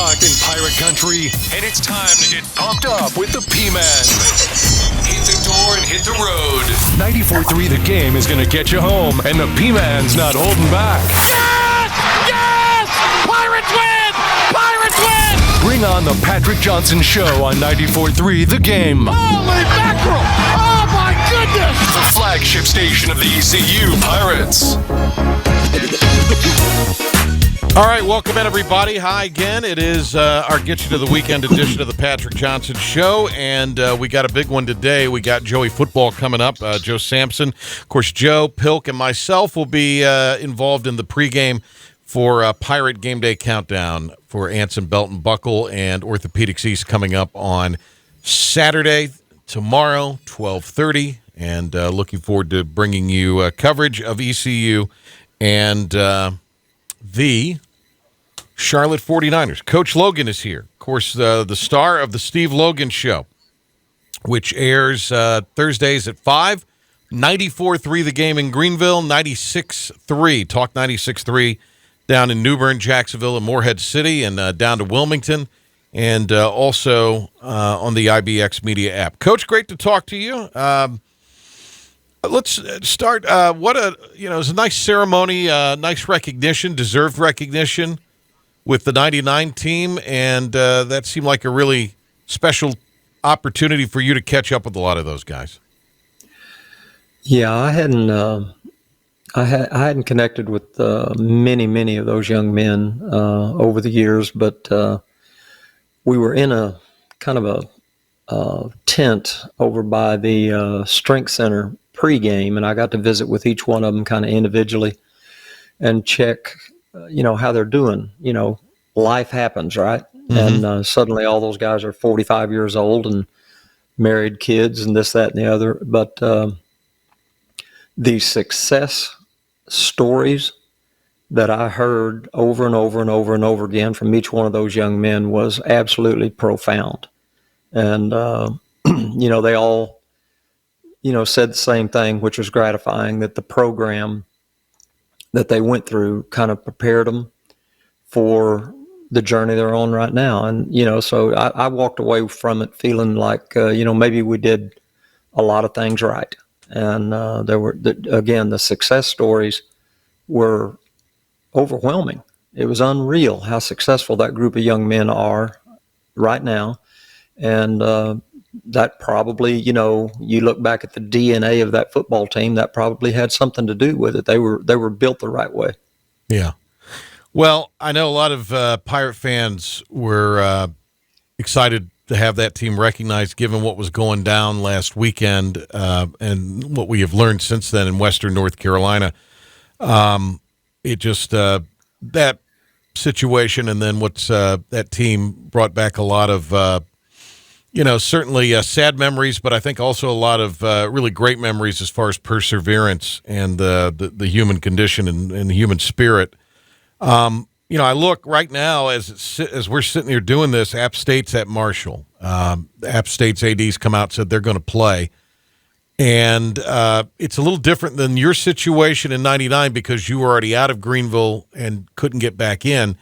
o'clock in Pirate Country, and it's time to get pumped up with the P-Man. Hit the door and hit the road. 94.3 The Game is going to get you home, and the P-Man's not holding back. Yes! Yes! Pirates win! Pirates win! Bring on the Patrick Johnson Show on 94.3 The Game. Holy mackerel! Oh, my goodness! The flagship station of the ECU Pirates. All right, welcome in, everybody. Hi again. It is our Get You to the Weekend edition of the Patrick Johnson Show, and we got a big one today. We got Joey Football coming up, Joe Sampson. Of course, Joe, Pilk, and myself will be involved in the pregame for Pirate Game Day Countdown for Anson, Belt and Buckle and Orthopedics East coming up on Saturday, tomorrow, 12:30, and looking forward to bringing you coverage of ECU and the Charlotte 49ers. Coach Logan is here. Of course, the star of the Steve Logan Show, which airs Thursdays at 5, 94.3 The Game in Greenville, 96.3, Talk 96.3 down in New Bern, Jacksonville, and Morehead City, and down to Wilmington, and also on the IBX Media app. Coach, great to talk to you. Let's start. It was a nice ceremony, nice recognition, deserved recognition with the 99 team, and that seemed like a really special opportunity for you to catch up with a lot of those guys. Yeah, I hadn't connected with many of those young men over the years, but we were in a kind of a tent over by the strength center pregame, and I got to visit with each one of them kind of individually and check, how they're doing. Life happens, right? Mm-hmm. And suddenly all those guys are 45 years old and married, kids, and this, that, and the other. But the success stories that I heard over and over and over and over again from each one of those young men was absolutely profound. And, they all said the same thing, which was gratifying, that the program that they went through kind of prepared them for the journey they're on right now. And, so I walked away from it feeling like, maybe we did a lot of things right. And there were, the success stories were overwhelming. It was unreal how successful that group of young men are right now. And, that probably, you look back at the DNA of that football team, that probably had something to do with it. They were built the right way. Yeah. Well, I know a lot of Pirate fans were excited to have that team recognized given what was going down last weekend and what we have learned since then in Western North Carolina. It just that situation, and then what's that team brought back a lot of certainly sad memories, but I think also a lot of really great memories as far as perseverance and the human condition and the human spirit. I look right now as we're sitting here doing this, App State's at Marshall. App State's AD's come out and said they're going to play. And it's a little different than your situation in 99 because you were already out of Greenville and couldn't get back in.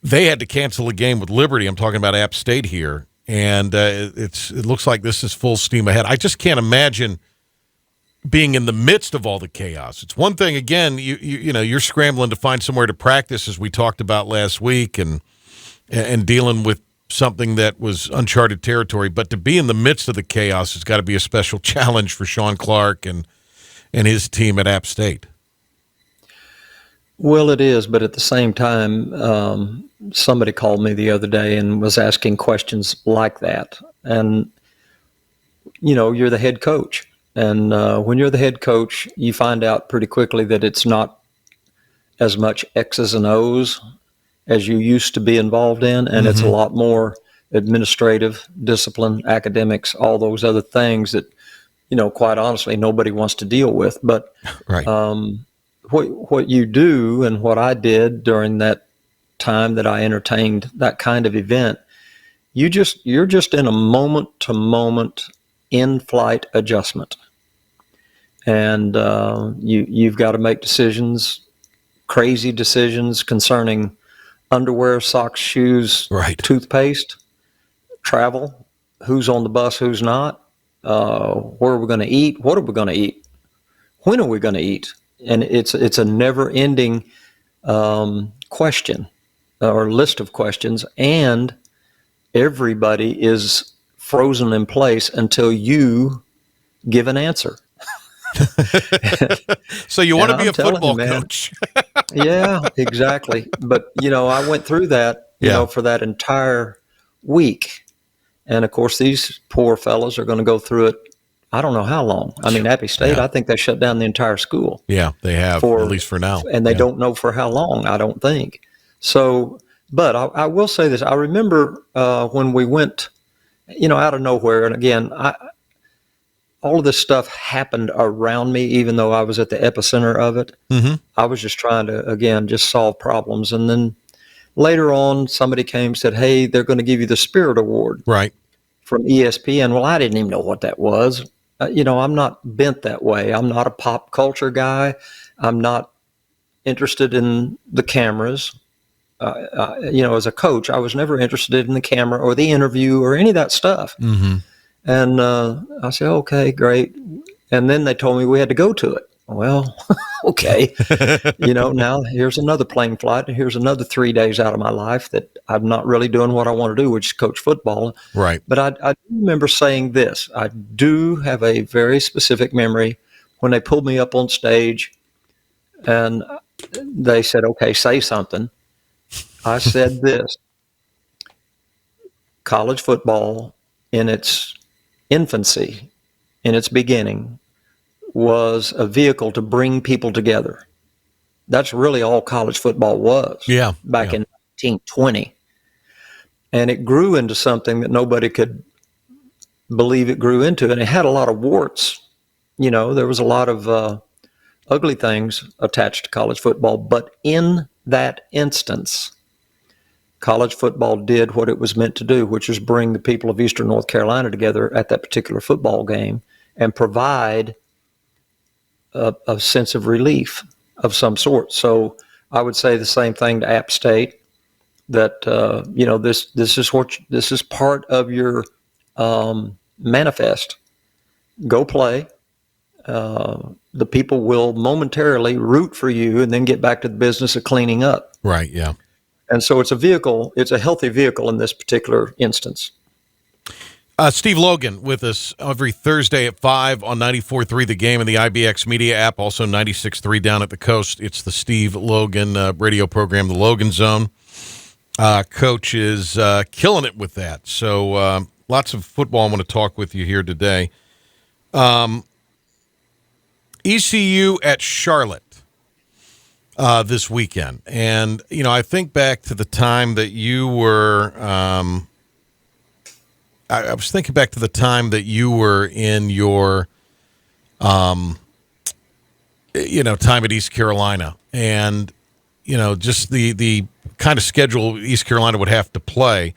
They had to cancel a game with Liberty. I'm talking about App State here. And it looks like this is full steam ahead. I just can't imagine being in the midst of all the chaos. It's one thing, again, you're scrambling to find somewhere to practice, as we talked about last week, and dealing with something that was uncharted territory. But to be in the midst of the chaos has got to be a special challenge for Sean Clark and his team at App State. Well, it is, but at the same time, somebody called me the other day and was asking questions like that. And, you're the head coach. And when you're the head coach, you find out pretty quickly that it's not as much X's and O's as you used to be involved in. And It's a lot more administrative, discipline, academics, all those other things that, quite honestly, nobody wants to deal with. But right. What you do and what I did during that time that I entertained that kind of event, you're just in a moment-to-moment in-flight adjustment. And you've got to make decisions, crazy decisions concerning underwear, socks, shoes, Right. toothpaste, travel, who's on the bus, who's not, where are we going to eat, what are we going to eat, when are we going to eat? And it's a never-ending question or list of questions, and everybody is frozen in place until you give an answer. So you want to be I'm a telling football you, man. coach. Yeah, exactly. But, I went through that, for that entire week. And, of course, these poor fellows are going to go through it, I don't know how long. I mean, Appy State, I think they shut down the entire school. Yeah, they have, at least for now. And they don't know for how long, I don't think. So, but I will say this. I remember when we went, out of nowhere, and again, all of this stuff happened around me, even though I was at the epicenter of it. Mm-hmm. I was just trying to, again, just solve problems. And then later on, somebody came and said, hey, they're going to give you the Spirit Award. Right. From ESPN. Well, I didn't even know what that was. I'm not bent that way. I'm not a pop culture guy. I'm not interested in the cameras. As a coach, I was never interested in the camera or the interview or any of that stuff. Mm-hmm. And I said, okay, great. And then they told me we had to go to it. Well, okay. Now here's another plane flight, and here's another 3 days out of my life that I'm not really doing what I want to do, which is coach football. Right. But I do remember saying this. I do have a very specific memory when they pulled me up on stage and they said, okay, say something. I said this: college football in its infancy, in its beginning, was a vehicle to bring people together. That's really all college football was back in 1920. And it grew into something that nobody could believe it grew into. And it had a lot of warts. There was a lot of ugly things attached to college football. But in that instance, college football did what it was meant to do, which is bring the people of Eastern North Carolina together at that particular football game and provide a sense of relief of some sort. So I would say the same thing to App State, that this is part of your manifest. Go play. The people will momentarily root for you and then get back to the business of cleaning up. Right. Yeah. And so it's a vehicle. It's a healthy vehicle in this particular instance. Steve Logan with us every Thursday at 5 on 94.3 The Game and the IBX Media app, also 96.3 down at the coast. It's the Steve Logan radio program, The Logan Zone. Coach is killing it with that. So lots of football I want to talk with you here today. ECU at Charlotte this weekend. And, I think back to the time that you were I was thinking back to the time that you were in your, time at East Carolina, and just the kind of schedule East Carolina would have to play,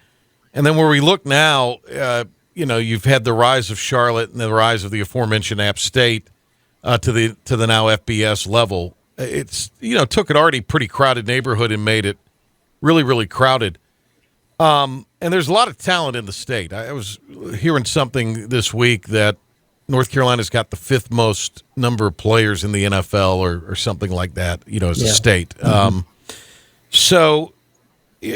and then where we look now, you've had the rise of Charlotte and the rise of the aforementioned App State to the now FBS level. It's took an already pretty crowded neighborhood and made it really, really crowded. And there's a lot of talent in the state. I was hearing something this week that North Carolina's got the 5th most number of players in the NFL or something like that, as a state. Mm-hmm.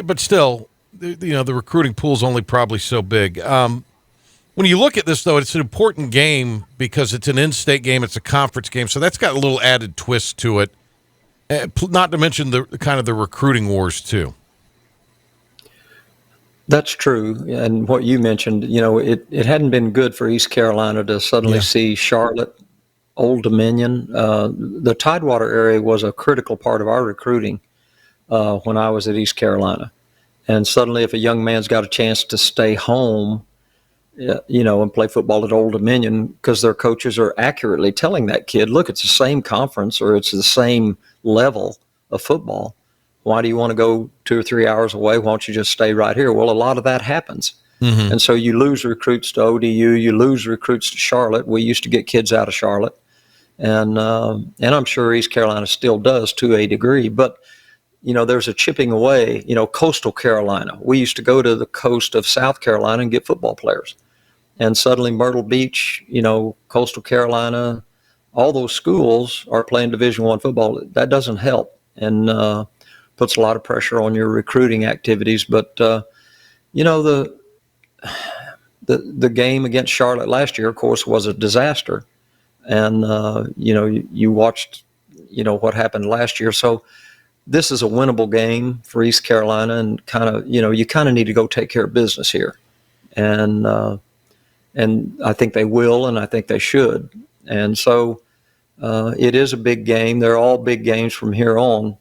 But still, the recruiting pool's only probably so big. When you look at this, though, it's an important game because it's an in-state game. It's a conference game, so that's got a little added twist to it, not to mention the kind of the recruiting wars, too. That's true. And what you mentioned, it hadn't been good for East Carolina to suddenly see Charlotte, Old Dominion. The Tidewater area was a critical part of our recruiting when I was at East Carolina. And suddenly if a young man's got a chance to stay home, and play football at Old Dominion, because their coaches are accurately telling that kid, look, it's the same conference or it's the same level of football. Why do you want to go 2 or 3 hours away? Why don't you just stay right here? Well, a lot of that happens. Mm-hmm. And so you lose recruits to ODU, you lose recruits to Charlotte. We used to get kids out of Charlotte. And I'm sure East Carolina still does to a degree. But there's a chipping away. Coastal Carolina. We used to go to the coast of South Carolina and get football players. And suddenly Myrtle Beach, Coastal Carolina, all those schools are playing Division I football. That doesn't help and puts a lot of pressure on your recruiting activities. But, the game against Charlotte last year, of course, was a disaster. And, you watched, what happened last year. So this is a winnable game for East Carolina, and you kind of need to go take care of business here. And I think they will, and I think they should. And so it is a big game. They're all big games from here on.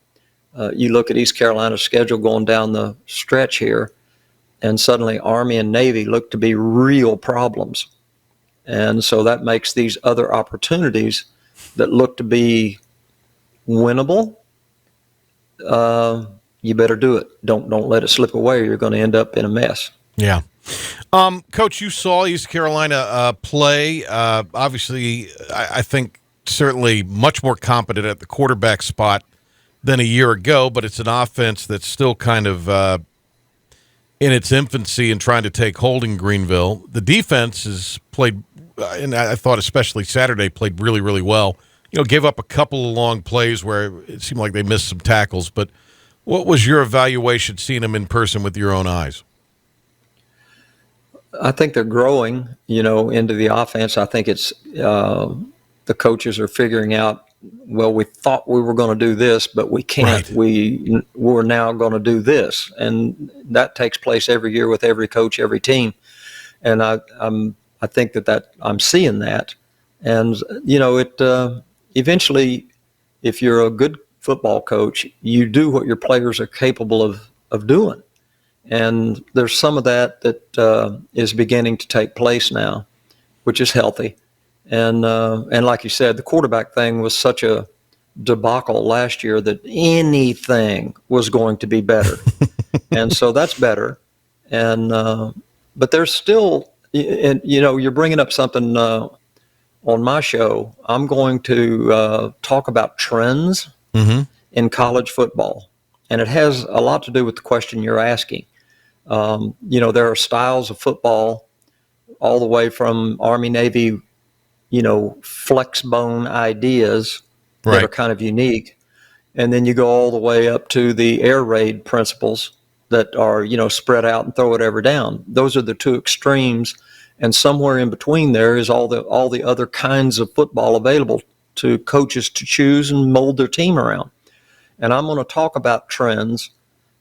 You look at East Carolina's schedule going down the stretch here, and suddenly Army and Navy look to be real problems. And so that makes these other opportunities that look to be winnable, you better do it. Don't let it slip away, or you're going to end up in a mess. Yeah. Coach, you saw East Carolina play. Obviously, I think certainly much more competent at the quarterback spot than a year ago, but it's an offense that's still kind of in its infancy and trying to take hold in Greenville. The defense has played, and I thought especially Saturday played really, really well. Gave up a couple of long plays where it seemed like they missed some tackles. But what was your evaluation seeing them in person with your own eyes? I think they're growing, into the offense. I think it's the coaches are figuring out, well, we thought we were going to do this, but we can't. Right. We're now going to do this. And that takes place every year with every coach, every team. And I think that I'm seeing that. And, eventually, if you're a good football coach, you do what your players are capable of doing. And there's some of that is beginning to take place now, which is healthy. And like you said, the quarterback thing was such a debacle last year that anything was going to be better. And so that's better. And but there's still, and you're bringing up something on my show. I'm going to talk about trends in college football. And it has a lot to do with the question you're asking. There are styles of football all the way from Army, Navy, flex bone ideas that are kind of unique. And then you go all the way up to the air raid principles that are, spread out and throw it ever down. Those are the two extremes. And somewhere in between there is all the other kinds of football available to coaches to choose and mold their team around. And I'm going to talk about trends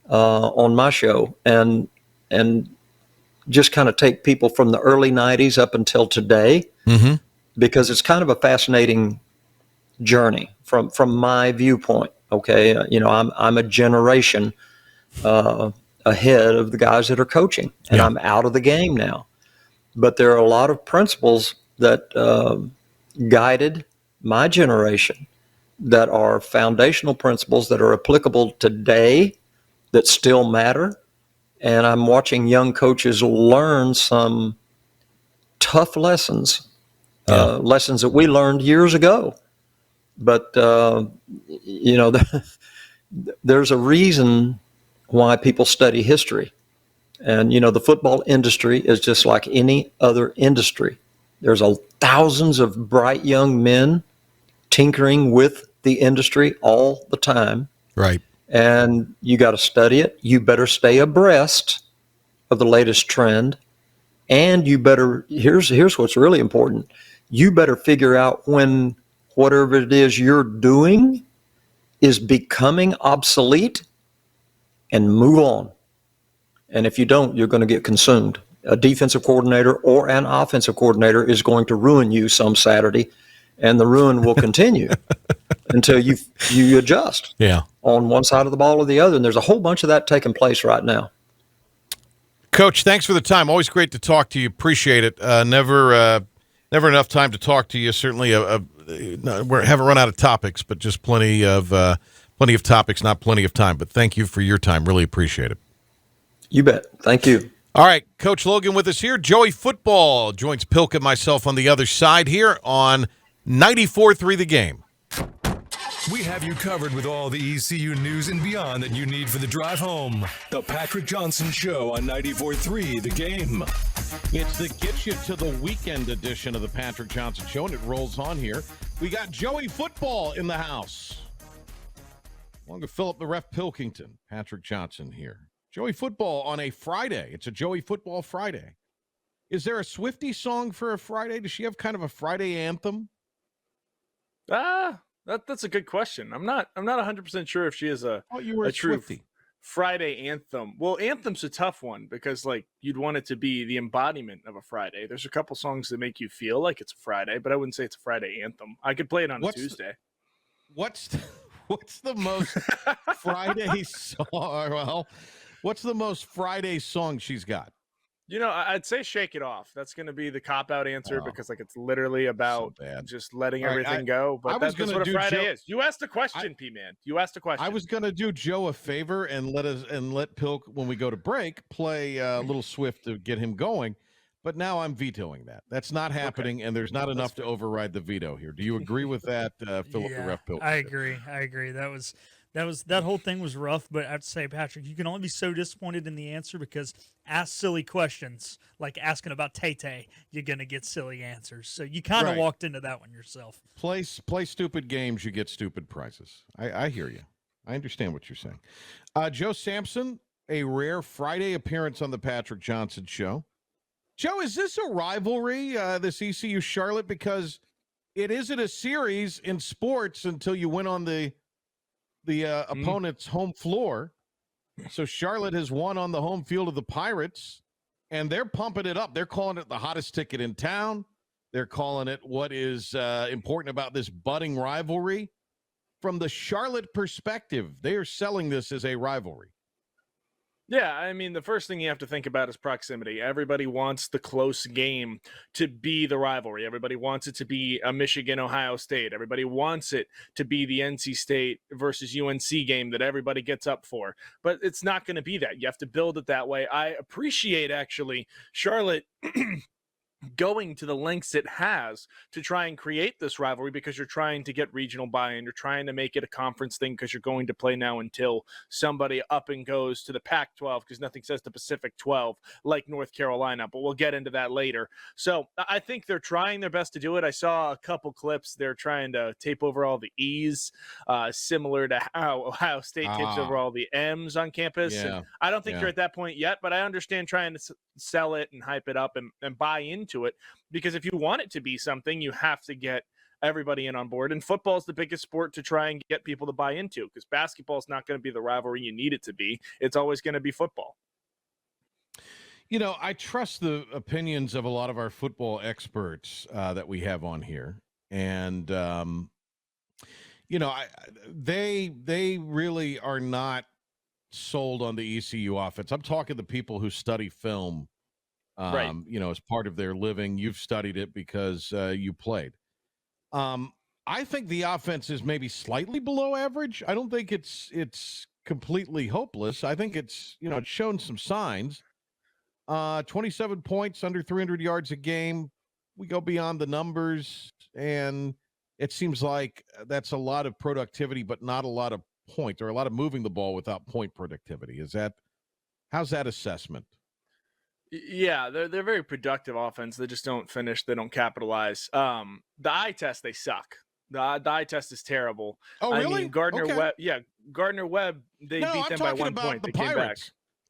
on my show and just kind of take people from the early 90s up until today, because it's kind of a fascinating journey from my viewpoint. Okay, I'm a generation ahead of the guys that are coaching, and I'm out of the game now. But there are a lot of principles that guided my generation that are foundational principles that are applicable today, that still matter. And I'm watching young coaches learn some tough lessons, lessons that we learned years ago. But, there's a reason why people study history. And, the football industry is just like any other industry. There's thousands of bright young men tinkering with the industry all the time. Right. And you got to study it. You better stay abreast of the latest trend. And you better, here's what's really important. You better figure out when whatever it is you're doing is becoming obsolete and move on. And if you don't, you're going to get consumed. A defensive coordinator or an offensive coordinator is going to ruin you some Saturday, and the ruin will continue until you adjust on one side of the ball or the other. And there's a whole bunch of that taking place right now. Coach, thanks for the time. Always great to talk to you. Appreciate it. Never enough time to talk to you. Certainly, we haven't run out of topics, but just plenty of topics, not plenty of time. But thank you for your time. Really appreciate it. You bet. Thank you. All right, Coach Logan with us here. Joey Football joins Pilk and myself on the other side here on 94.3 The Game. We have you covered with all the ECU news and beyond that you need for the drive home. The Patrick Johnson Show on 94.3 The Game. It's the Get You to the Weekend edition of the Patrick Johnson Show, and it rolls on here. We got Joey Football in the house. Along with Philip the Ref Pilkington, Patrick Johnson here. Joey Football on a Friday. It's a Joey Football Friday. Is there a Swiftie song for a Friday? Does she have kind of a Friday anthem? That's a good question. I'm not 100% sure if she is a true Swiftie. Friday anthem. Well, anthem's a tough one because you'd want it to be the embodiment of a Friday. There's a couple songs that make you feel like it's a Friday, but I wouldn't say it's a Friday anthem. I could play it on a Tuesday. What's the most Friday song? Well, what's the most Friday song she's got? I'd say Shake It Off. That's going to be the cop-out answer because it's literally about just letting everything go. But that's what a Friday is. You asked a question, P-Man. You asked a question. I was going to do Joe a favor and let Pilk, when we go to break, play a little Swift to get him going. But now I'm vetoing that. That's not happening, and there's not enough to override the veto here. Do you agree with that, Philip the Ref Pilk? I agree. That whole thing was rough, but I have to say, Patrick, you can only be so disappointed in the answer because ask silly questions, like asking about Tay-Tay, you're going to get silly answers. So you kind of walked into that one yourself. Play stupid games, you get stupid prizes. I hear you. I understand what you're saying. Joe Sampson, a rare Friday appearance on the Patrick Johnson Show. Joe, is this a rivalry, this ECU Charlotte? Because it isn't a series in sports until you win on the opponent's home floor. So Charlotte has won on the home field of the Pirates, and they're pumping it up. They're calling it the hottest ticket in town. They're calling it what is important about this budding rivalry. From the Charlotte perspective, they are selling this as a rivalry. Yeah, I mean, the first thing you have to think about is proximity. Everybody wants the close game to be the rivalry. Everybody wants it to be a Michigan-Ohio State. Everybody wants it to be the NC State versus UNC game that everybody gets up for. But it's not going to be that. You have to build it that way. I appreciate, actually, Charlotte going to the lengths it has to try and create this rivalry because you're trying to get regional buy-in. You're trying to make it a conference thing because you're going to play now until somebody up and goes to the Pac-12 because nothing says the Pacific 12 like North Carolina, but we'll get into that later. So I think they're trying their best to do it. I saw a couple clips. They're trying to tape over all the E's, similar to how Ohio State tapes over all the M's on campus. Yeah. And I don't think you're at that point yet, but I understand trying to sell it and hype it up and buy into it, because if you want it to be something, you have to get everybody in on board. And football is the biggest sport to try and get people to buy into, because basketball is not going to be the rivalry you need it to be. It's always going to be football. I trust the opinions of a lot of our football experts that we have on here, and they really are not sold on the ECU offense. I'm talking to people who study film. As part of their living. You've studied it because you played. I think the offense is maybe slightly below average. I don't think it's completely hopeless. I think it's shown some signs. 27 points, under 300 yards a game. We go beyond the numbers, and it seems like that's a lot of productivity, but not a lot of point, or a lot of moving the ball without point productivity. How's that assessment? Yeah, they're very productive offense. They just don't finish. They don't capitalize. The eye test, they suck. The eye test is terrible. Oh, really? I mean, Gardner Webb, they beat them by 1 point. They came back.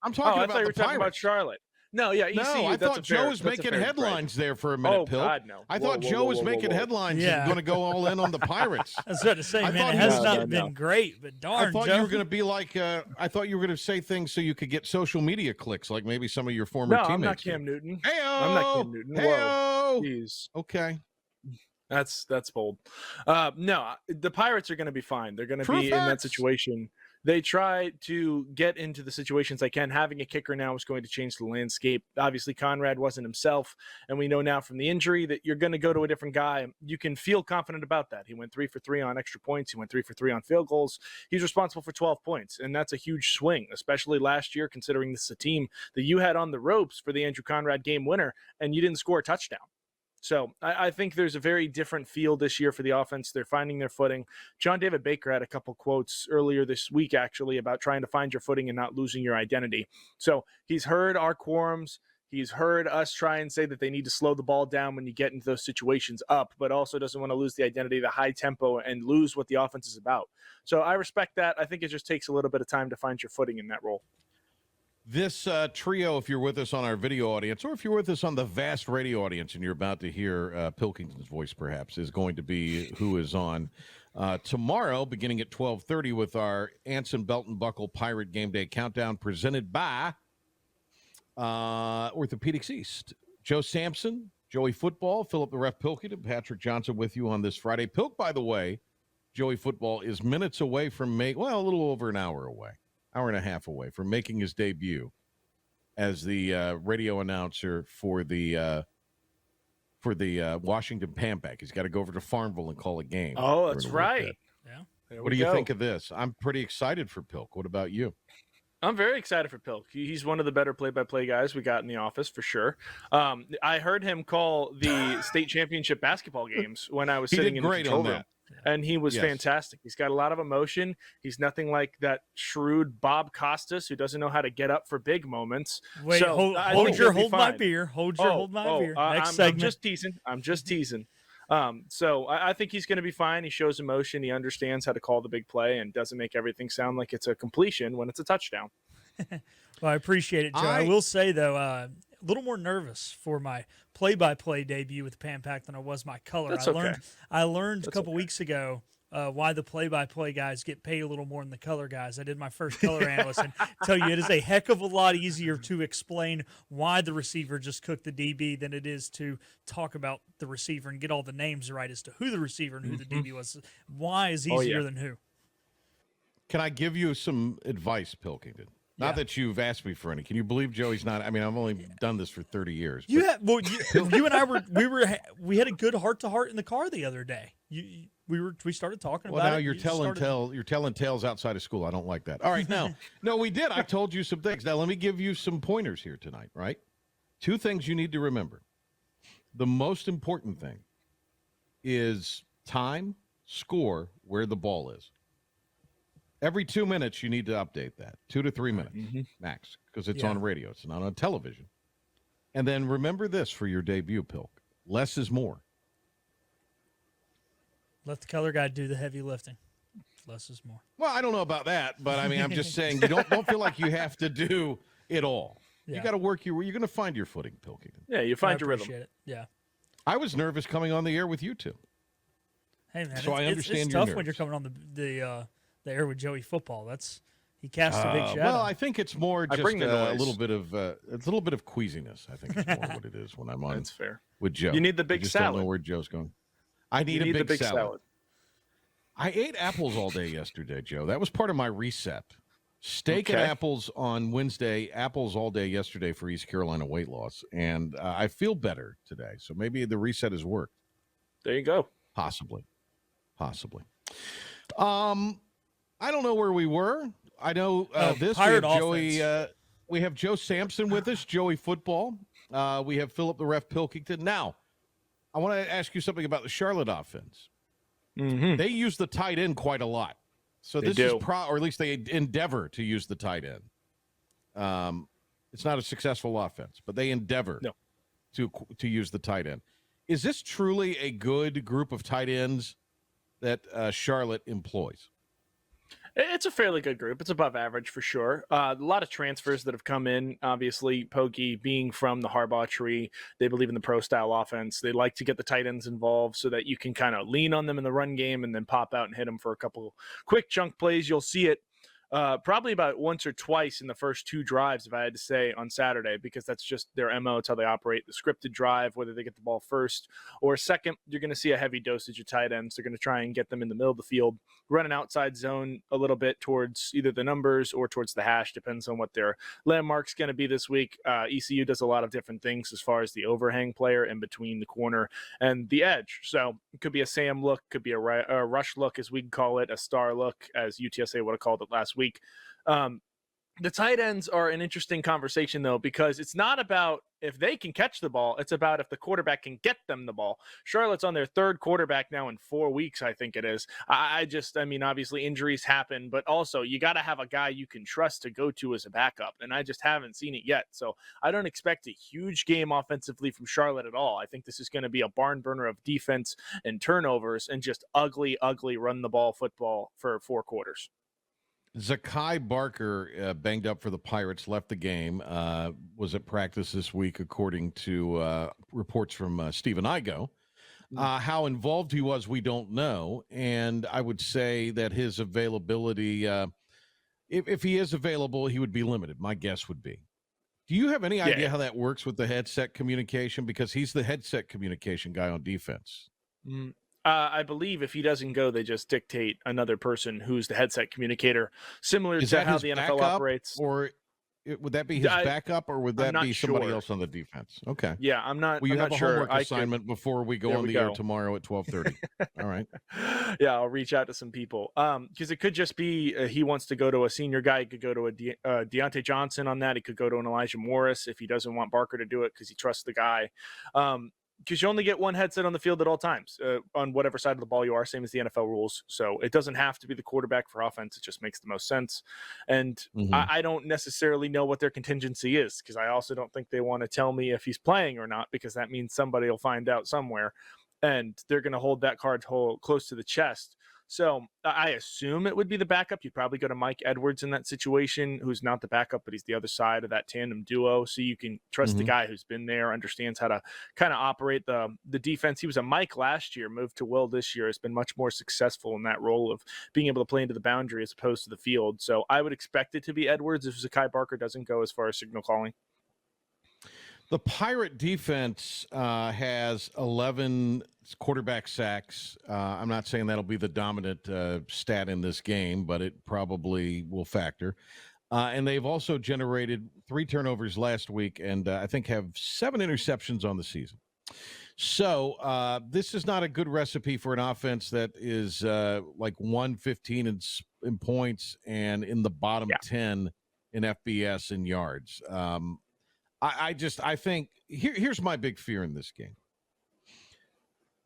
I'm talking about the Pirates. I thought you were talking about Charlotte. No, yeah, ECU. No, I thought Joe was making headlines there for a minute, Pill. God, no. I thought Joe was making headlines and going to go all in on the Pirates. I was about to say, man, it has not been great, but darn, I thought Joe. you were going to be like, I thought you were going to say things so you could get social media clicks, like maybe some of your former teammates. No, I'm not Cam Newton. Hey-o! I'm not Cam Newton. Hey-o! Whoa. Jeez. Okay. That's bold. No, the Pirates are going to be fine. They're going to be in that situation. They try to get into the situations they can. Having a kicker now is going to change the landscape. Obviously, Conrad wasn't himself, and we know now from the injury that you're going to go to a different guy. You can feel confident about that. He went 3 for 3 on extra points. He went 3 for 3 on field goals. He's responsible for 12 points, and that's a huge swing, especially last year, considering this is a team that you had on the ropes for the Andrew Conrad game winner, and you didn't score a touchdown. So I think there's a very different feel this year for the offense. They're finding their footing. John David Baker had a couple quotes earlier this week, actually, about trying to find your footing and not losing your identity. So he's heard our quorums. He's heard us try and say that they need to slow the ball down when you get into those situations up, but also doesn't want to lose the identity, the high tempo, and lose what the offense is about. So I respect that. I think it just takes a little bit of time to find your footing in that role. This trio, if you're with us on our video audience, or if you're with us on the vast radio audience and you're about to hear Pilkington's voice perhaps, is going to be who is on tomorrow, beginning at 12:30 with our Anson Belt and Buckle Pirate Game Day Countdown presented by Orthopedics East. Joe Sampson, Joey Football, Philip the Ref Pilkington, Patrick Johnson with you on this Friday. Pilk, by the way, Joey Football is minutes away from a little over an hour away. Hour and a half away from making his debut as the radio announcer for the Washington Pampak. He's got to go over to Farmville and call a game. Oh, that's right. Yeah. What do you think of this? I'm pretty excited for Pilk. What about you? I'm very excited for Pilk. He's one of the better play-by-play guys we got in the office for sure. I heard him call the state championship basketball games when I was sitting in the control room. And he was fantastic. He's got a lot of emotion. He's nothing like that shrewd Bob Costas who doesn't know how to get up for big moments. Wait, so hold my beer. Hold my beer. Next segment. I'm just teasing. So I think he's going to be fine. He shows emotion. He understands how to call the big play and doesn't make everything sound like it's a completion when it's a touchdown. Well, I appreciate it, Joe. I will say, though, a little more nervous for my play-by-play debut with the Pampak than I was my color. I learned a couple weeks ago why the play-by-play guys get paid a little more than the color guys. I did my first color analyst and tell you it is a heck of a lot easier to explain why the receiver just cooked the DB than it is to talk about the receiver and get all the names right as to who the receiver and who the DB was. Why is easier than who? Can I give you some advice, Pilkington? Not that you've asked me for any. Can you believe Joey's not? I mean, I've only done this for 30 years. You and I we had a good heart-to-heart in the car the other day. We started talking about it. Well, now you're telling tales outside of school. I don't like that. All right, now, no, we did. I told you some things. Now, let me give you some pointers here tonight, right? 2 things you need to remember. The most important thing is time, score, where the ball is. Every 2 minutes, you need to update that. 2 to 3 minutes, max, because it's on radio. It's not on television. And then remember this for your debut, Pilk. Less is more. Let the color guy do the heavy lifting. Less is more. Well, I don't know about that, but I mean, I'm just saying you don't feel like you have to do it all. Yeah. You got to work you're going to find your footing, Pilkington. Yeah, you find your rhythm. It. Yeah. I was nervous coming on the air with you two. Hey man, so I understand it's you're tough nervous. when you're coming on the air with Joey Football. He casts a big shadow. Well, I think it's more just a little bit of queasiness. I think it's more what it is when I'm on. That's fair. With Joe, you need the big salad. Don't know where Joe's going. I need a big salad. I ate apples all day yesterday, Joe. That was part of my reset. Steak and apples on Wednesday, apples all day yesterday for East Carolina weight loss, and I feel better today. So maybe the reset has worked. There you go. Possibly. I don't know where we were. I know this. We have Joey. We have Joe Sampson with us. Joey Football. We have Philip the Ref Pilkington. Now, I want to ask you something about the Charlotte offense. Mm-hmm. They use the tight end quite a lot. So this is or at least they endeavor to use the tight end. It's not a successful offense, but they endeavor to use the tight end. Is this truly a good group of tight ends that Charlotte employs? It's a fairly good group. It's above average for sure. A lot of transfers that have come in. Obviously, Pokey being from the Harbaugh tree, they believe in the pro-style offense. They like to get the tight ends involved so that you can kind of lean on them in the run game and then pop out and hit them for a couple quick chunk plays. You'll see it probably about once or twice in the first 2 drives, if I had to say, on Saturday, because that's just their MO. It's how they operate. The scripted drive, whether they get the ball first or second, you're going to see a heavy dosage of tight ends. They're going to try and get them in the middle of the field, run an outside zone a little bit towards either the numbers or towards the hash, depends on what their landmark's going to be this week. ECU does a lot of different things as far as the overhang player in between the corner and the edge. So it could be a Sam look, could be a rush look, as we call it, a star look, as UTSA would have called it last week. The tight ends are an interesting conversation, though, because it's not about if they can catch the ball. It's about if the quarterback can get them the ball. Charlotte's on their third quarterback now in 4 weeks, I think it is. I mean, obviously injuries happen, but also you got to have a guy you can trust to go to as a backup. And I just haven't seen it yet. So I don't expect a huge game offensively from Charlotte at all. I think this is going to be a barn burner of defense and turnovers and just ugly run the ball football for 4 quarters. Zakai Barker, banged up for the Pirates, left the game, was at practice this week, according to reports from Stephen Igo. How involved he was, we don't know. And I would say that his availability, if he is available, he would be limited, my guess would be. Do you have any idea how that works with the headset communication? Because he's the headset communication guy on defense. I believe if he doesn't go, they just dictate another person who's the headset communicator, similar to how the NFL operates. Or would that be his backup, or would that be somebody else on the defense? Okay. Yeah, I'm not. Well, you I'm have a homework assignment before we go on the air tomorrow at 12:30. All right. Yeah, I'll reach out to some people. Because it could just be he wants to go to a senior guy. He could go to a Deontay Johnson on that. He could go to an Elijah Morris if he doesn't want Barker to do it because he trusts the guy. Because you only get one headset on the field at all times on whatever side of the ball you are, same as the NFL rules. So it doesn't have to be the quarterback for offense. It just makes the most sense. And I don't necessarily know what their contingency is, because I also don't think they want to tell me if he's playing or not, because that means somebody will find out somewhere and they're going to hold that card close to the chest. So I assume it would be the backup. You'd probably go to Mike Edwards in that situation, who's not the backup, but he's the other side of that tandem duo. So you can trust the guy who's been there, understands how to kind of operate the defense. He was a Mike last year, moved to Will this year, has been much more successful in that role of being able to play into the boundary as opposed to the field. So I would expect it to be Edwards if Zakai Barker doesn't go as far as signal calling. The Pirate defense has 11 quarterback sacks. I'm not saying that'll be the dominant stat in this game, but it probably will factor. And they've also generated 3 turnovers last week, and I think have 7 interceptions on the season. So this is not a good recipe for an offense that is like 115 in points and in the bottom 10 in FBS and yards. I think here's my big fear in this game.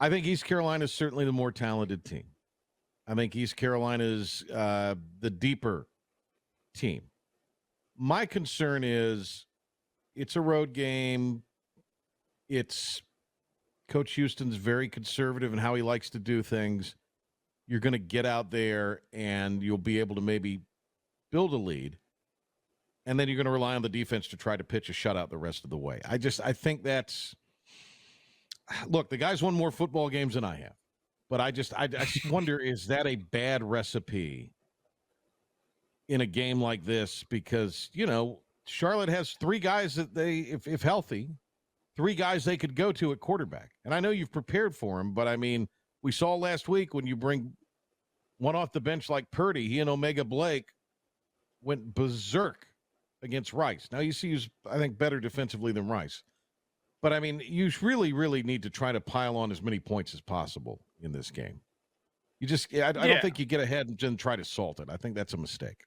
I think East Carolina is certainly the more talented team. I think East Carolina is the deeper team. My concern is it's a road game. It's Coach Houston's very conservative in how he likes to do things. You're going to get out there and you'll be able to maybe build a lead. And then you're going to rely on the defense to try to pitch a shutout the rest of the way. I think that's – look, the guy's won more football games than I have. But I just wonder, is that a bad recipe in a game like this? Because, you know, Charlotte has 3 guys that they, if healthy, 3 guys they could go to at quarterback. And I know you've prepared for them, but, I mean, we saw last week when you bring one off the bench like Purdy, he and Omega Blake went berserk against Rice. Now, ECU's, I think, better defensively than Rice. But, I mean, you really, really need to try to pile on as many points as possible in this game. You just, I don't think you get ahead and then try to salt it. I think that's a mistake.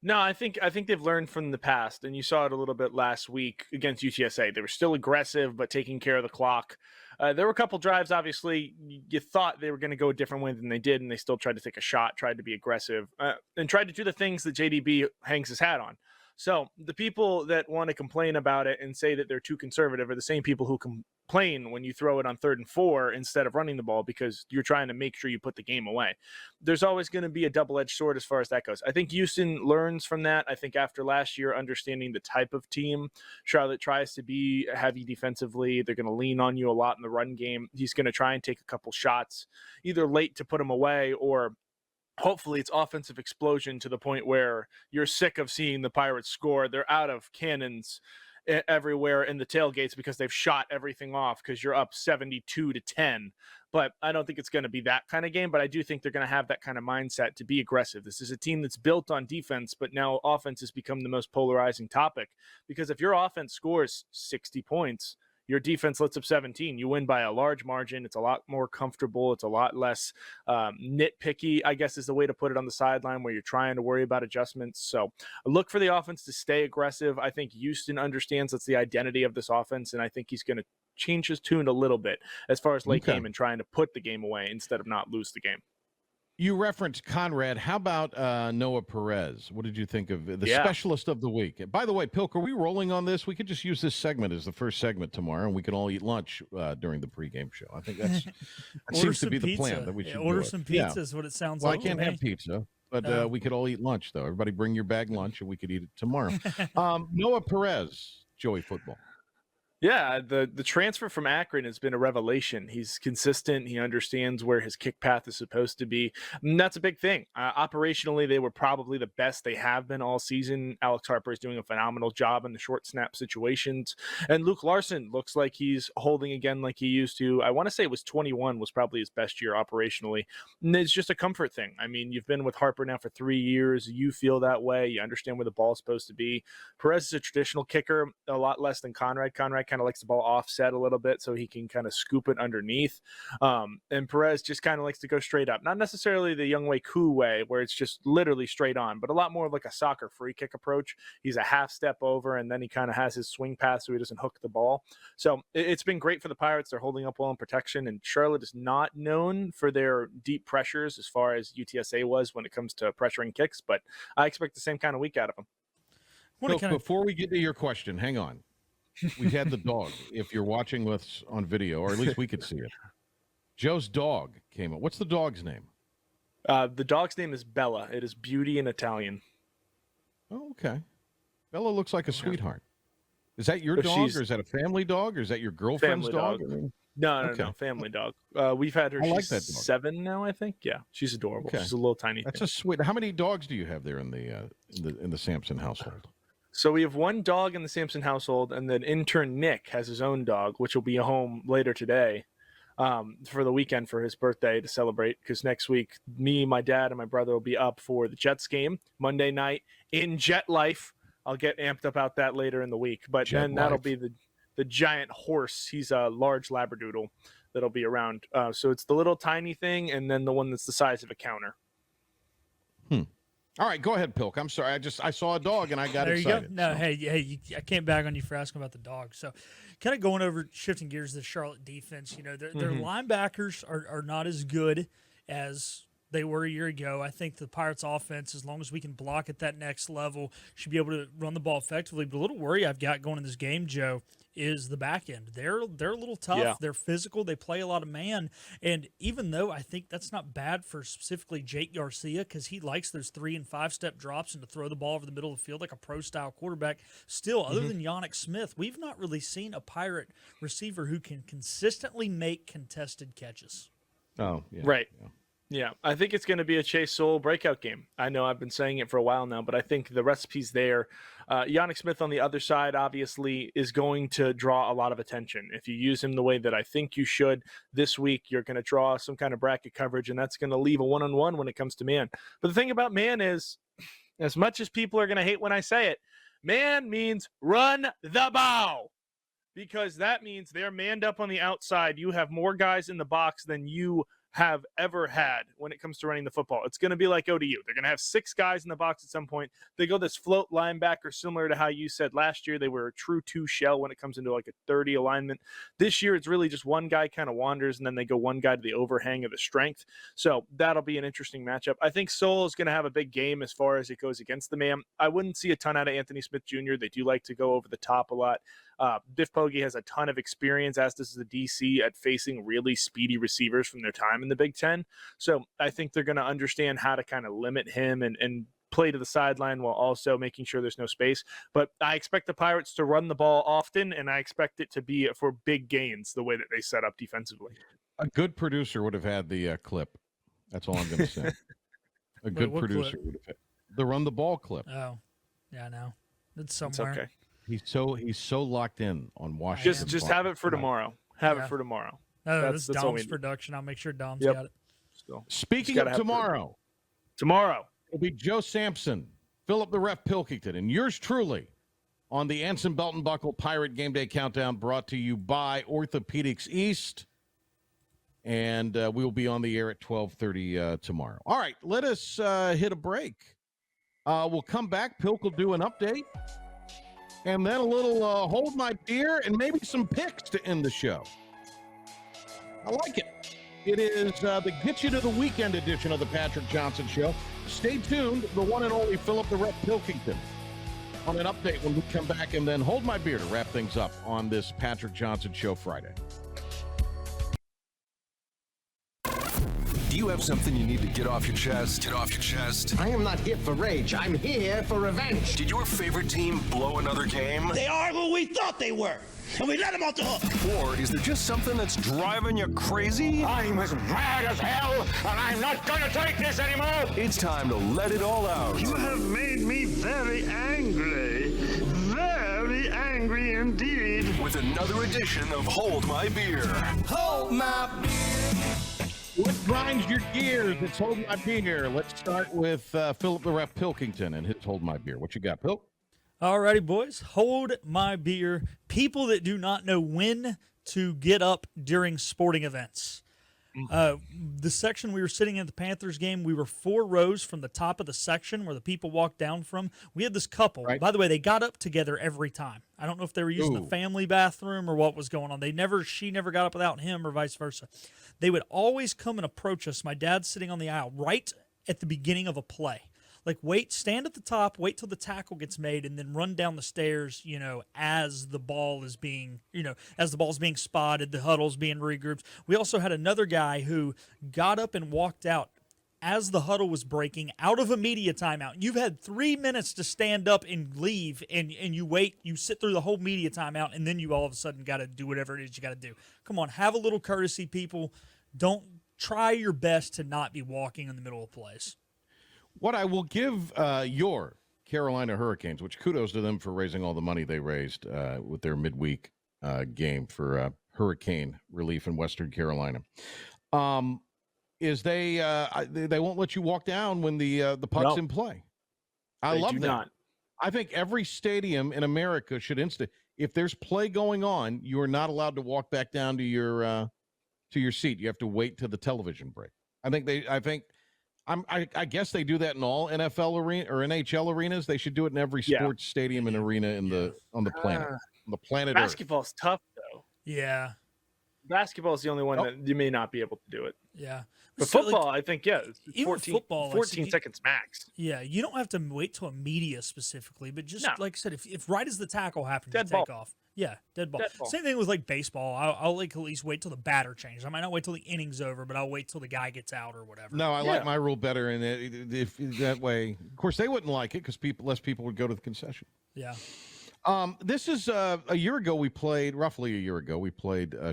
No, I think they've learned from the past, and you saw it a little bit last week against UTSA. They were still aggressive, but taking care of the clock. There were a couple drives, obviously, you thought they were going to go a different way than they did, and they still tried to take a shot, tried to be aggressive, and tried to do the things that JDB hangs his hat on. So the people that want to complain about it and say that they're too conservative are the same people who complain when you throw it on 3rd and 4 instead of running the ball because you're trying to make sure you put the game away. There's always going to be a double-edged sword as far as that goes. I think Houston learns from that. I think after last year, understanding the type of team Charlotte tries to be heavy defensively, they're going to lean on you a lot in the run game. He's going to try and take a couple shots, either late to put them away or hopefully it's offensive explosion to the point where you're sick of seeing the Pirates score. They're out of cannons everywhere in the tailgates because they've shot everything off because you're up 72-10. But I don't think it's going to be that kind of game, but I do think they're going to have that kind of mindset to be aggressive. This is a team that's built on defense, but now offense has become the most polarizing topic because if your offense scores 60 points, Your defense lets up 17. You win by a large margin. It's a lot more comfortable. It's a lot less nitpicky, I guess is the way to put it, on the sideline where you're trying to worry about adjustments. So look for the offense to stay aggressive. I think Houston understands that's the identity of this offense, and I think he's going to change his tune a little bit as far as late game and trying to put the game away instead of not lose the game. You referenced Conrad. How about Noah Perez? What did you think of the specialist of the week? By the way, Pilk, are we rolling on this? We could just use this segment as the first segment tomorrow, and we can all eat lunch during the pregame show. I think that seems to be the plan that we should order some pizza is what it sounds like. I can't have pizza, but we could all eat lunch, though. Everybody bring your bag lunch, and we could eat it tomorrow. Noah Perez, Joey Football. Yeah, the transfer from Akron has been a revelation. He's consistent. He understands where his kick path is supposed to be. And that's a big thing. Operationally, they were probably the best they have been all season. Alex Harper is doing a phenomenal job in the short snap situations. And Luke Larson looks like he's holding again like he used to. I want to say it was 21 was probably his best year operationally. And it's just a comfort thing. I mean, you've been with Harper now for 3 years. You feel that way. You understand where the ball is supposed to be. Perez is a traditional kicker, a lot less than Conrad. Conrad kind of likes the ball offset a little bit so he can kind of scoop it underneath. And Perez just kind of likes to go straight up. Not necessarily the Younghoe Koo way where it's just literally straight on, but a lot more like a soccer free kick approach. He's a half step over and then he kind of has his swing pass so he doesn't hook the ball. So it's been great for the Pirates. They're holding up well in protection, and Charlotte is not known for their deep pressures as far as UTSA was when it comes to pressuring kicks, but I expect the same kind of week out of them. Before we get to your question, hang on. We had the dog. If you're watching us on video, or at least we could see it, Joe's dog came up. What's the dog's name? The dog's name is Bella. It is Beauty in Italian. Oh, okay. Bella looks like a sweetheart. Is that your dog, or is that a family dog, or is that your girlfriend's dog? No, family dog. We've had her. She's 7 now, I think. Yeah, she's adorable. Okay. She's a little tiny. That's a sweet. How many dogs do you have there in the Sampson household? So we have one dog in the Sampson household, and then intern Nick has his own dog, which will be home later today for the weekend for his birthday to celebrate. Because next week, me, my dad, and my brother will be up for the Jets game Monday night in Jet Life. I'll get amped about that later in the week. But then that'll be the giant horse. He's a large Labradoodle that'll be around. So it's the little tiny thing, and then the one that's the size of a counter. All right, go ahead, Pilk. I'm sorry. I saw a dog and I got excited. There you go. No, hey, I can't bag on you for asking about the dog. So, kind of going over, shifting gears to the Charlotte defense. You know, their linebackers are not as good as they were a year ago. I think the Pirates' offense, as long as we can block at that next level, should be able to run the ball effectively. But a little worry I've got going in this game, Joe, is the back end. They're a little tough. Yeah. They're physical. They play a lot of man. And even though I think that's not bad for specifically Jake Garcia, because he likes those 3- and 5-step drops and to throw the ball over the middle of the field like a pro-style quarterback, still, other than Yannick Smith, we've not really seen a Pirate receiver who can consistently make contested catches. Oh, yeah. Right. Yeah, I think it's going to be a Chase Sowell breakout game. I know I've been saying it for a while now, but I think the recipe's there. Yannick Smith on the other side, obviously, is going to draw a lot of attention. If you use him the way that I think you should this week, you're going to draw some kind of bracket coverage, and that's going to leave a one-on-one when it comes to man. But the thing about man is, as much as people are going to hate when I say it, man means run the ball. Because that means they're manned up on the outside. You have more guys in the box than you have ever had when it comes to running the football. It's going to be like ODU. They're going to have 6 guys in the box at some point. They go this float linebacker, similar to how you said last year they were a true 2 shell when it comes into like a 30 alignment. This year it's really just one guy kind of wanders, and then they go one guy to the overhang of the strength. So that'll be an interesting matchup. I think Sowell is going to have a big game as far as it goes against the man. I wouldn't see a ton out of Anthony Smith Jr. They do like to go over the top a lot. Biff Poggi has a ton of experience, as does the DC, at facing really speedy receivers from their time in the Big Ten. So I think they're going to understand how to kind of limit him and play to the sideline while also making sure there's no space. But I expect the Pirates to run the ball often, and I expect it to be for big gains the way that they set up defensively. A good producer would have had the clip. That's all I'm going to say. A good producer would have had the run the ball clip. Oh, yeah, I know. It's somewhere. It's okay. He's so locked in on Washington. Just have it for tomorrow. Have it for tomorrow. No, that's Dom's production. I'll make sure Dom's got it. So, speaking of tomorrow, it'll be Joe Sampson, Philip the Ref Pilkington, and yours truly on the Anson Belton Buckle Pirate Game Day Countdown, brought to you by Orthopedics East. And we will be on the air at 12:30 tomorrow. All right, let us hit a break. We'll come back. Pilk will do an update. And then a little hold my beer and maybe some picks to end the show. I like it. It is the Get You to the Weekend edition of the Patrick Johnson Show. Stay tuned. The one and only Philip the Rep Pilkington on an update when we come back, and then hold my beer to wrap things up on this Patrick Johnson Show Friday. Do you have something you need to get off your chest? Get off your chest. I am not here for rage. I'm here for revenge. Did your favorite team blow another game? They are who we thought they were, and we let them off the hook. Or is there just something that's driving you crazy? I'm as mad as hell, and I'm not going to take this anymore. It's time to let it all out. You have made me very angry indeed. With another edition of Hold My Beer. Hold my beer. What grinds your gears? It's Hold My Beer. Let's start with Philip the Rep Pilkington and his Hold My Beer. What you got, Pilk? Alrighty, boys. Hold my beer. People that do not know when to get up during sporting events. The section we were sitting in at the Panthers game, we were 4 rows from the top of the section where the people walked down from. We had this couple. Right. By the way, they got up together every time. I don't know if they were using the family bathroom or what was going on. She never got up without him or vice versa. They would always come and approach us. My dad's sitting on the aisle right at the beginning of a play. Like, stand at the top, wait till the tackle gets made, and then run down the stairs, as the ball is being, as the ball's being spotted, the huddle's being regrouped. We also had another guy who got up and walked out as the huddle was breaking out of a media timeout. You've had 3 minutes to stand up and leave, and you wait, you sit through the whole media timeout, and then you all of a sudden got to do whatever it is you got to do. Come on, have a little courtesy, people. Don't try your best to not be walking in the middle of plays. What I will give your Carolina Hurricanes, which kudos to them for raising all the money they raised with their midweek game for hurricane relief in Western Carolina, is they won't let you walk down when the puck's in play. I love that. Not. I think every stadium in America should if there's play going on, you are not allowed to walk back down to your seat. You have to wait till the television break. I guess they do that in all NFL arena or NHL arenas. They should do it in every sports stadium and arena on the planet. On the planet Basketball's Earth. tough though. Yeah. Basketball is the only one that you may not be able to do it. Yeah. But football, I think, it's 14 seconds max. Yeah, you don't have to wait till a media specifically, but just like I said, if right as the tackle happens, dead you take ball. off. Yeah, dead ball. Same thing with like baseball. I'll like at least wait till the batter changes. I might not wait till the inning's over, but I'll wait till the guy gets out or whatever. No, I like my rule better, and if that way, of course, they wouldn't like it because less people would go to the concession. Yeah. This is roughly a year ago, we played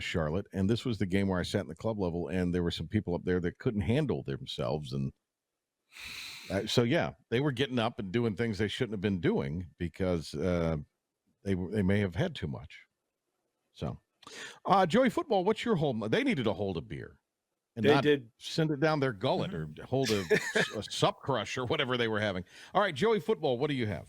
Charlotte, and this was the game where I sat in the club level, and there were some people up there that couldn't handle themselves, and they were getting up and doing things they shouldn't have been doing because they may have had too much. So, Joey Football, what's your hold? They needed to hold a beer, and they did send it down their gullet or hold a sup crush or whatever they were having. All right, Joey Football, what do you have?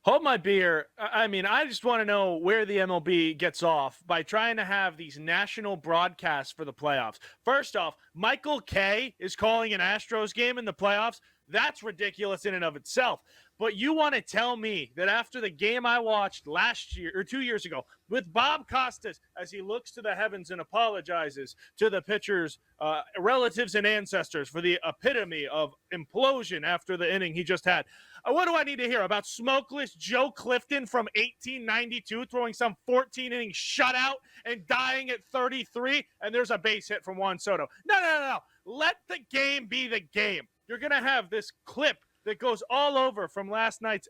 Hold my beer. I mean, I just want to know where the MLB gets off by trying to have these national broadcasts for the playoffs. First off, Michael Kay is calling an Astros game in the playoffs. That's ridiculous in and of itself. But you want to tell me that after the game I watched last year or 2 years ago with Bob Costas as he looks to the heavens and apologizes to the pitcher's relatives and ancestors for the epitome of implosion after the inning he just had. What do I need to hear about smokeless Joe Clifton from 1892 throwing some 14-inning shutout and dying at 33 and there's a base hit from Juan Soto? No. Let the game be the game. You're going to have this clip that goes all over from last night's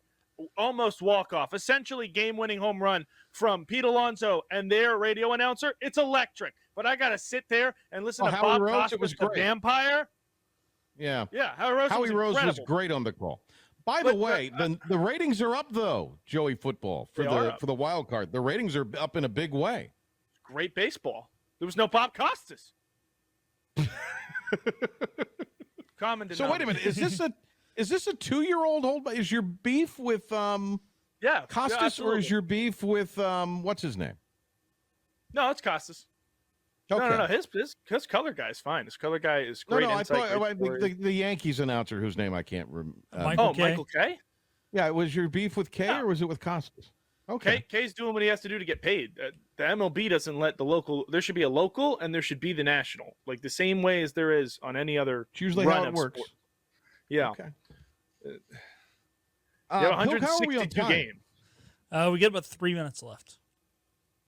almost walk-off, essentially game-winning home run from Pete Alonso and their radio announcer. It's electric. But I got to sit there and listen to Bob Costas, the vampire. Yeah. Howie Rose was great on the call. By the way, the ratings are up, though, Joey Football, for the wild card. The ratings are up in a big way. Great baseball. There was no Bob Costas. So wait a minute, is this a 2-year-old hold? Is your beef with Yeah. Costas, or is your beef with what's his name? No, it's Costas. Okay. No. His color guy is fine. His color guy is great. I thought the Yankees announcer whose name I can't remember. Michael Kay? Yeah, was your beef with Kay or was it with Costas? Okay. Kay's doing what he has to do to get paid. The MLB doesn't let the local. There should be a local and there should be the national, like the same way as there is on any other. It's usually how it works. Sport. Yeah. Okay. You have 162 games. We get about 3 minutes left.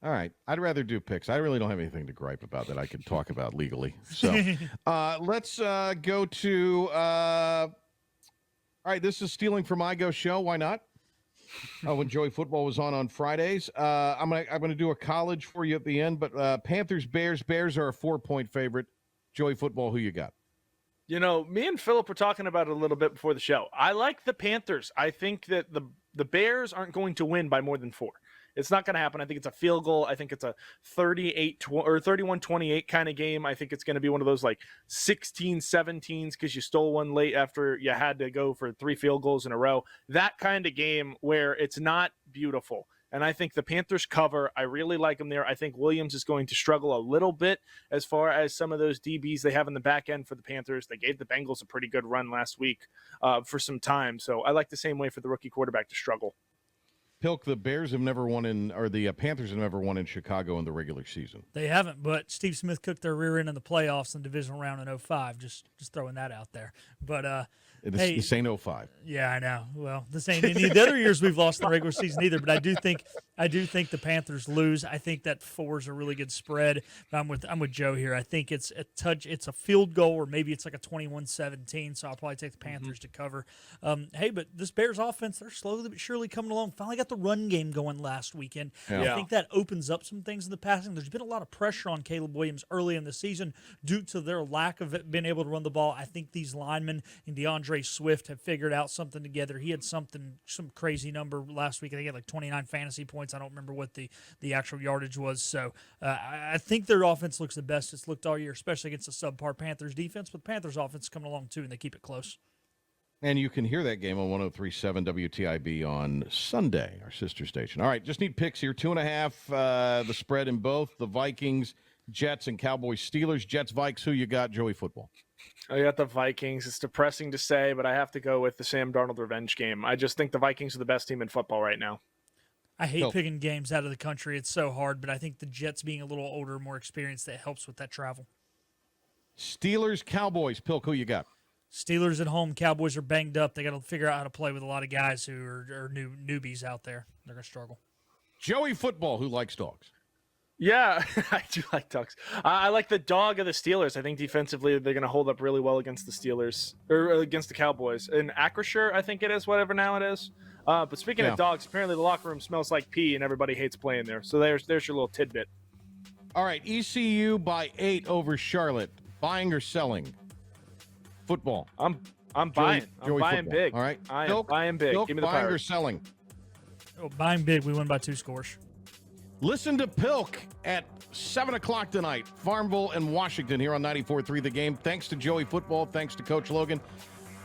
All right. I'd rather do picks. I really don't have anything to gripe about that I could talk about legally. So let's go to. All right. This is Stealing from Igo's show. Why not? When Joey Football was on Fridays. I'm gonna do a college for you at the end, but Panthers, Bears. Bears are a 4-point favorite. Joey Football, who you got? You know, me and Philip were talking about it a little bit before the show. I like the Panthers. I think that the Bears aren't going to win by more than 4. It's not going to happen. I think it's a field goal. I think it's a 31-28 kind of game. I think it's going to be one of those like 16-17s because you stole one late after you had to go for 3 field goals in a row. That kind of game where it's not beautiful. And I think the Panthers cover. I really like them there. I think Williams is going to struggle a little bit as far as some of those DBs they have in the back end for the Panthers. They gave the Bengals a pretty good run last week for some time. So I like the same way for the rookie quarterback to struggle. Pilk, the Bears have never won the Panthers have never won in Chicago in the regular season. They haven't, but Steve Smith cooked their rear end in the playoffs in the divisional round in 2005. Just throwing that out there. But this ain't 2005. Yeah, I know. Well, this ain't any of the other years we've lost in the regular season either. But I do think the Panthers lose. I think that 4 is a really good spread. But I'm with Joe here. I think it's a field goal, or maybe it's like a 21-17. So I'll probably take the Panthers to cover. But this Bears offense, they're slowly but surely coming along. Finally got the run game going last weekend. Yeah. I think that opens up some things in the passing. There's been a lot of pressure on Caleb Williams early in the season due to their lack of being able to run the ball. I think these linemen and DeAndre Swift have figured out something together. He had some crazy number last week. I think he had like 29 fantasy points. I don't remember what the actual yardage was. So I think their offense looks the best it's looked all year, especially against a subpar Panthers defense. But Panthers offense is coming along too, and they keep it close. And you can hear that game on 103.7 WTIB on Sunday, our sister station. All right, just need picks here. 2.5, the spread in both. The Vikings, Jets, and Cowboys, Steelers. Jets, Vikes, who you got, Joey Football? I got the Vikings. It's depressing to say, but I have to go with the Sam Darnold revenge game. I just think the Vikings are the best team in football right now. I hate picking games out of the country. It's so hard, but I think the Jets being a little older, more experienced, that helps with that travel. Steelers, Cowboys. Pilk, who you got? Steelers at home. Cowboys are banged up. They got to figure out how to play with a lot of guys who are newbies out there. They're going to struggle. Joey Football, who likes dogs? Yeah, I do like dogs. I like the dog of the Steelers. I think defensively they're going to hold up really well against the Steelers or against the Cowboys. And Acrisure, I think it is, whatever now it is. But speaking of dogs, apparently the locker room smells like pee and everybody hates playing there. So there's your little tidbit. All right, ECU by 8 over Charlotte. Buying or selling? Football. I'm buying. Joey I'm buying football. big. All right. I am buying big. Give me the buying Pirates. or selling? Buying big. We win by 2 scores. Listen to Pilk at 7 o'clock tonight. Farmville and Washington here on 94.3 The Game. Thanks to Joey Football. Thanks to Coach Logan.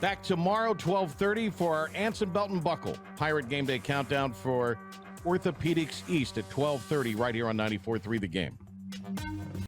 Back tomorrow, 12:30 for our Anson Belt and Buckle Pirate Game Day Countdown for Orthopedics East at 12:30 right here on 94.3 The Game.